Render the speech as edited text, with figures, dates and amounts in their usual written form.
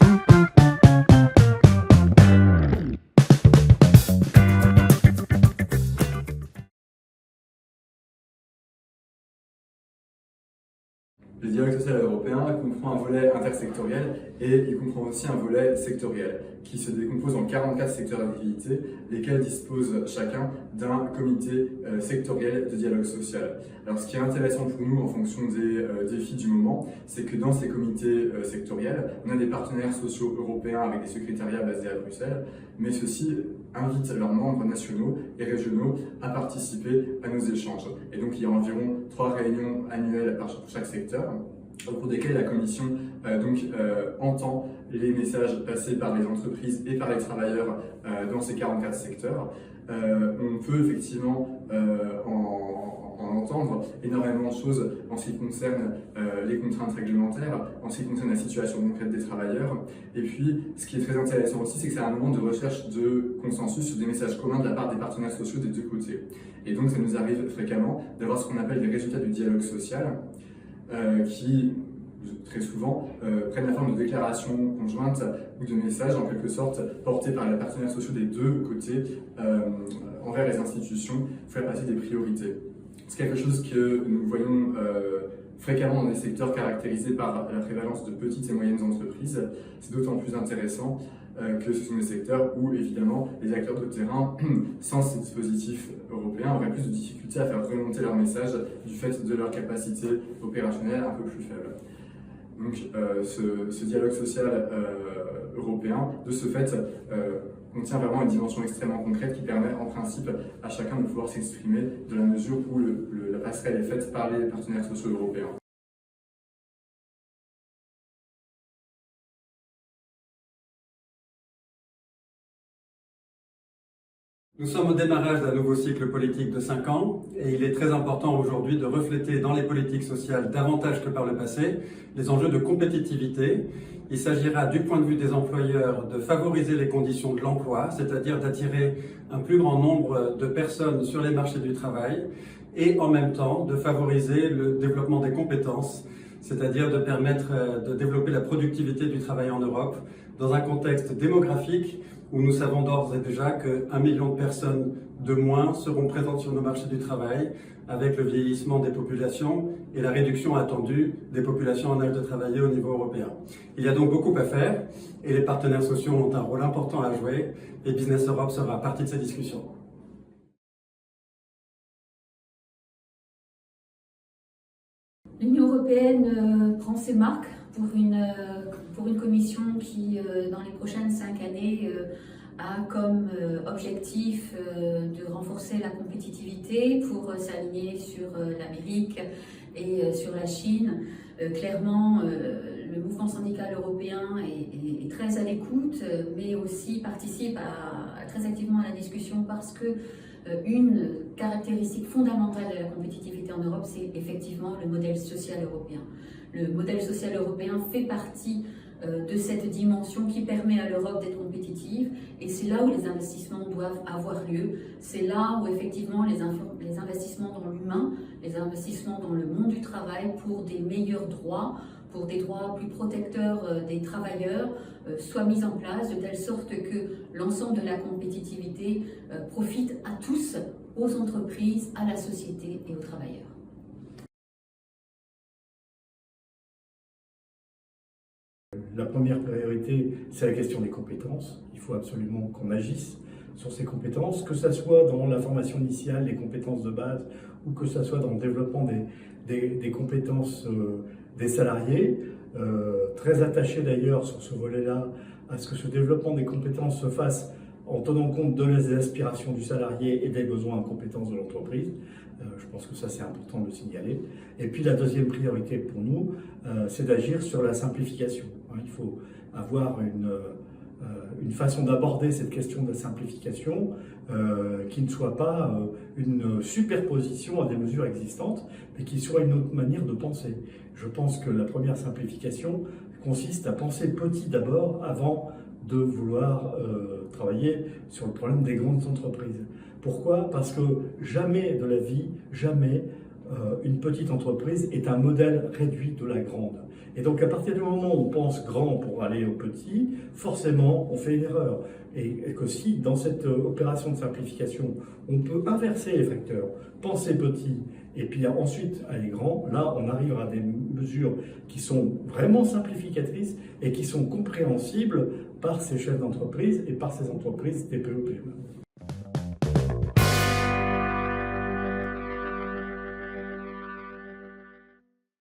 Le dialogue social européen comprend un volet intersectoriel et il comprend aussi un volet sectoriel qui se décompose en 44 secteurs d'activité, lesquels disposent chacun d'un comité sectoriel de dialogue social. Alors ce qui est intéressant pour nous en fonction des défis du moment, c'est que dans ces comités sectoriels, on a des partenaires sociaux européens avec des secrétariats basés à Bruxelles, mais ceux-ci invitent leurs membres nationaux et régionaux à participer à nos échanges. Et donc il y a environ 3 réunions annuelles pour chaque secteur, au cours desquelles la Commission entend les messages passés par les entreprises et par les travailleurs dans ces 44 secteurs. On peut effectivement en entendre énormément de choses en ce qui concerne les contraintes réglementaires, en ce qui concerne la situation concrète des travailleurs. Et puis, ce qui est très intéressant aussi, c'est que c'est un moment de recherche de consensus sur des messages communs de la part des partenaires sociaux des deux côtés. Et donc, ça nous arrive fréquemment d'avoir ce qu'on appelle les résultats du dialogue social, qui très souvent prennent la forme de déclarations conjointes ou de messages en quelque sorte portés par les partenaires sociaux des deux côtés envers les institutions pour faire passer des priorités. C'est quelque chose que nous voyons fréquemment dans des secteurs caractérisés par la prévalence de petites et moyennes entreprises. C'est d'autant plus intéressant que ce sont des secteurs où, évidemment, les acteurs de terrain, sans ces dispositifs européens, auraient plus de difficultés à faire remonter leur message du fait de leur capacité opérationnelle un peu plus faible. Donc, ce dialogue social européen, de ce fait, contient vraiment une dimension extrêmement concrète qui permet en principe à chacun de pouvoir s'exprimer dans la mesure où la passerelle est faite par les partenaires sociaux européens. Nous sommes au démarrage d'un nouveau cycle politique de 5 ans et il est très important aujourd'hui de refléter dans les politiques sociales davantage que par le passé les enjeux de compétitivité. Il s'agira du point de vue des employeurs de favoriser les conditions de l'emploi, c'est-à-dire d'attirer un plus grand nombre de personnes sur les marchés du travail et en même temps de favoriser le développement des compétences, c'est-à-dire de permettre de développer la productivité du travail en Europe dans un contexte démographique où nous savons d'ores et déjà qu'1 million de personnes de moins seront présentes sur nos marchés du travail avec le vieillissement des populations et la réduction attendue des populations en âge de travailler au niveau européen. Il y a donc beaucoup à faire et les partenaires sociaux ont un rôle important à jouer et Business Europe sera partie de ces discussions. L'Union européenne prend ses marques pour une commission qui, dans les prochaines 5 années, a comme objectif de renforcer la compétitivité pour s'aligner sur l'Amérique et sur la Chine. Clairement, le mouvement syndical européen est très à l'écoute, mais aussi participe très activement à la discussion parce que une caractéristique fondamentale de la compétitivité en Europe, c'est effectivement le modèle social européen. Le modèle social européen fait partie de cette dimension qui permet à l'Europe d'être compétitive et c'est là où les investissements doivent avoir lieu. C'est là où effectivement les investissements dans l'humain, les investissements dans le monde du travail pour des meilleurs droits, pour des droits plus protecteurs des travailleurs soient mis en place de telle sorte que l'ensemble de la compétitivité profite à tous, aux entreprises, à la société et aux travailleurs. La première priorité, c'est la question des compétences. Il faut absolument qu'on agisse sur ces compétences, que ce soit dans la formation initiale, les compétences de base, ou que ce soit dans le développement des compétences des salariés. Très attaché d'ailleurs sur ce volet-là à ce que ce développement des compétences se fasse en tenant compte de les aspirations du salarié et des besoins en compétences de l'entreprise. Je pense que ça c'est important de le signaler. Et puis la deuxième priorité pour nous, c'est d'agir sur la simplification. Il faut avoir une façon d'aborder cette question de la simplification qui ne soit pas une superposition à des mesures existantes, mais qui soit une autre manière de penser. Je pense que la première simplification consiste à penser petit d'abord avant de vouloir travailler sur le problème des grandes entreprises. Pourquoi? Parce que jamais de la vie, jamais une petite entreprise est un modèle réduit de la grande. Et donc à partir du moment où on pense grand pour aller au petit, forcément on fait une erreur. Et que si dans cette opération de simplification, on peut inverser les facteurs, penser petit et puis ensuite aller grand, là on arrive à des mesures qui sont vraiment simplificatrices et qui sont compréhensibles par ces chefs d'entreprise et par ces entreprises TPE-PME.